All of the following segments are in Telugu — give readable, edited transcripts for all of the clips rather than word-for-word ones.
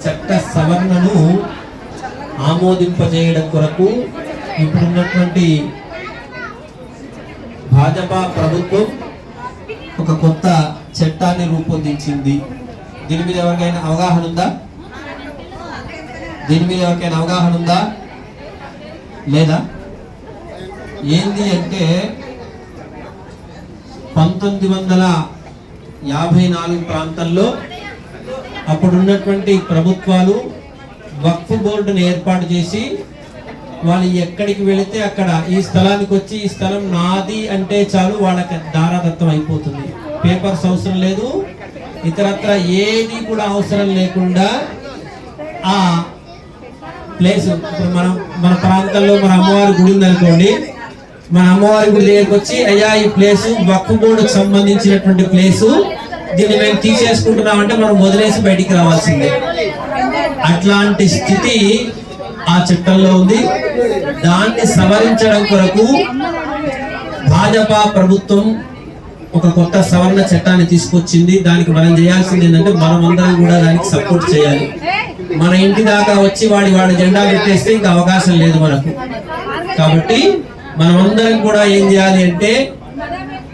చట్ట సవరణను ఆమోదింపజేయడం కొరకు ఇప్పుడున్నటువంటి భాజపా ప్రభుత్వం ఒక కొత్త చట్టాన్ని రూపొందించింది. దీని మీద ఎవరికైనా అవగాహన ఉందా? లేదా? ఏంది అంటే 1954 ప్రాంతంలో అప్పుడున్నటువంటి ప్రభుత్వాలు వక్ఫ్ బోర్డును ఏర్పాటు చేసి వాళ్ళు ఎక్కడికి వెళితే అక్కడ ఈ స్థలానికి వచ్చి ఈ స్థలం నాది అంటే చాలు వాళ్ళకి దారాదత్తం అయిపోతుంది. పేపర్స్ అవసరం లేదు, ఇతరత్ర ఏది కూడా అవసరం లేకుండా ఆ ప్లేస్ ఇప్పుడు మన ప్రాంతంలో మన అమ్మవారి గుడి ఉందనుకోండి, మన అమ్మవారి గుడి దగ్గరికి వచ్చి అయ్యా ఈ ప్లేసు వక్ఫ్ బోర్డుకు సంబంధించినటువంటి ప్లేసు, దీన్ని మేము తీసేసుకుంటున్నామంటే మనం వదిలేసి బయటికి రావాల్సిందే. అట్లాంటి స్థితి ఆ చట్టంలో ఉంది. దాన్ని సవరించడం కొరకు భాజపా ప్రభుత్వం ఒక కొత్త సవరణ చట్టాన్ని తీసుకొచ్చింది. దానికి మనం చేయాల్సింది ఏంటంటే మనం అందరం కూడా దానికి సపోర్ట్ చేయాలి. మన ఇంటి దాకా వచ్చి వాడి జెండా పెట్టేస్తే ఇంకా అవకాశం లేదు మనకు. కాబట్టి మనమందరం కూడా ఏం చేయాలి అంటే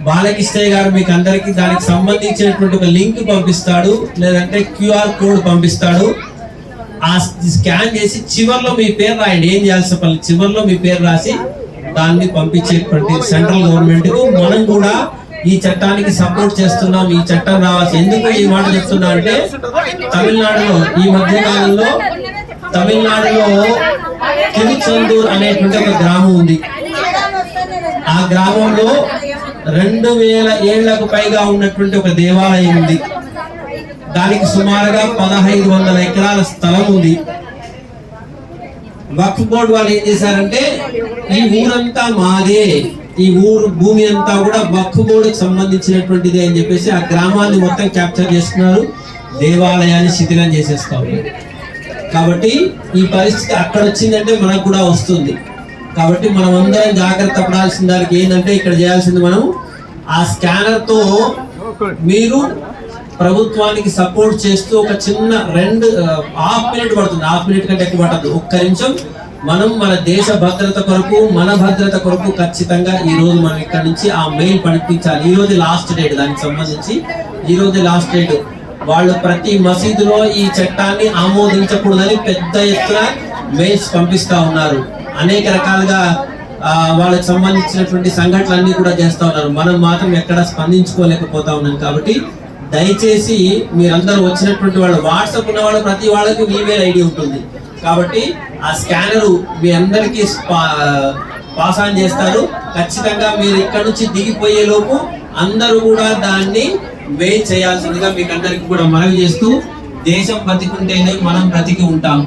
బాలకృష్ణయ్య గారు మీకు అందరికి దానికి సంబంధించినటువంటి ఒక లింక్ పంపిస్తాడు, లేదంటే క్యూఆర్ కోడ్ పంపిస్తాడు. ఆ స్కాన్ చేసి చివర్లో మీ పేరు రాయండి. ఏం చేయాల్సిన పని, చివర్లో మీ పేరు రాసి దాన్ని పంపించేటువంటి సెంట్రల్ గవర్నమెంట్ కు మనం కూడా ఈ చట్టానికి సపోర్ట్ చేస్తున్నాం. ఈ చట్టం రావాల్సి ఎందుకు ఈ మాట చెప్తున్నా అంటే తమిళనాడులో ఈ మధ్య కాలంలో తిరుచెందూర్ అనేటువంటి ఒక గ్రామం ఉంది. ఆ గ్రామంలో 2000 ఏళ్లకు పైగా ఉన్నటువంటి ఒక దేవాలయం ఉంది. దానికి సుమారుగా 1500 ఎకరాల స్థలం ఉంది. వక్ఫ్ బోర్డు వాళ్ళు ఏం చేశారంటే ఈ ఊరంతా మాదే, ఈ ఊరు భూమి అంతా కూడా వక్ఫ్ బోర్డుకి సంబంధించినటువంటిది అని చెప్పేసి ఆ గ్రామాన్ని మొత్తం క్యాప్చర్ చేస్తున్నారు, దేవాలయాన్ని శిథిలం చేసేస్తారు. కాబట్టి ఈ పరిస్థితి అక్కడ వచ్చిందంటే మనకు కూడా వస్తుంది. కాబట్టి మనం అందరం జాగ్రత్త పడాల్సిన దానికి ఏంటంటే ఇక్కడ చేయాల్సింది మనం ఆ స్కానర్ తో మీరు ప్రభుత్వానికి సపోర్ట్ చేస్తూ ఒక చిన్న హాఫ్ మినిట్ పడుతుంది, హాఫ్ మినిట్ కంటే ఎక్కువ పడదు, ఒక్క నిమిషం మనం మన దేశ భద్రత కొరకు మన భద్రత కొరకు ఖచ్చితంగా ఈ రోజు మనం ఇక్కడ నుంచి ఆ మెయిల్ పంపించాలి. ఈ రోజు లాస్ట్ డేట్, దానికి సంబంధించి ఈ రోజు లాస్ట్ డేట్. వాళ్ళు ప్రతి మసీదులో ఈ చట్టాన్ని ఆమోదించకూడదని పెద్ద ఎత్తున మెయిల్స్ పంపిస్తా ఉన్నారు. అనేక రకాలుగా వాళ్ళకి సంబంధించినటువంటి సంఘటనలన్నీ కూడా చేస్తా ఉన్నారు. మనం మాత్రం ఎక్కడ స్పందించుకోలేకపోతా ఉన్నాం. కాబట్టి దయచేసి మీరందరూ వచ్చినటువంటి వాళ్ళు, వాట్సాప్ ఉన్న వాళ్ళు ప్రతి వాళ్ళకి ఈమెయిల్ ఐడి ఉంటుంది. కాబట్టి ఆ స్కానరు మీ అందరికీ పాస్ ఆన్ చేస్తారు. ఖచ్చితంగా మీరు ఇక్కడ నుంచి దిగిపోయే లోపు అందరూ కూడా దాన్ని మెయిల్ చేయాల్సిందిగా మీకు అందరికీ కూడా మనవి చేస్తూ, దేశం బ్రతికుంటేనే మనం బ్రతికి ఉంటాం,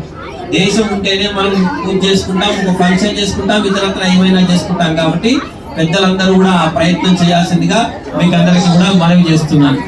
దేశం ఉంటేనే మనం పూజ చేసుకుంటాం, ఒక ఫంక్షన్ చేసుకుంటాం, ఇతరత్ర ఏమైనా చేసుకుంటాం. కాబట్టి పెద్దలందరూ కూడా ఆ ప్రయత్నం చేయాల్సిందిగా మీకు అందరికీ కూడా మనవి చేస్తున్నాను.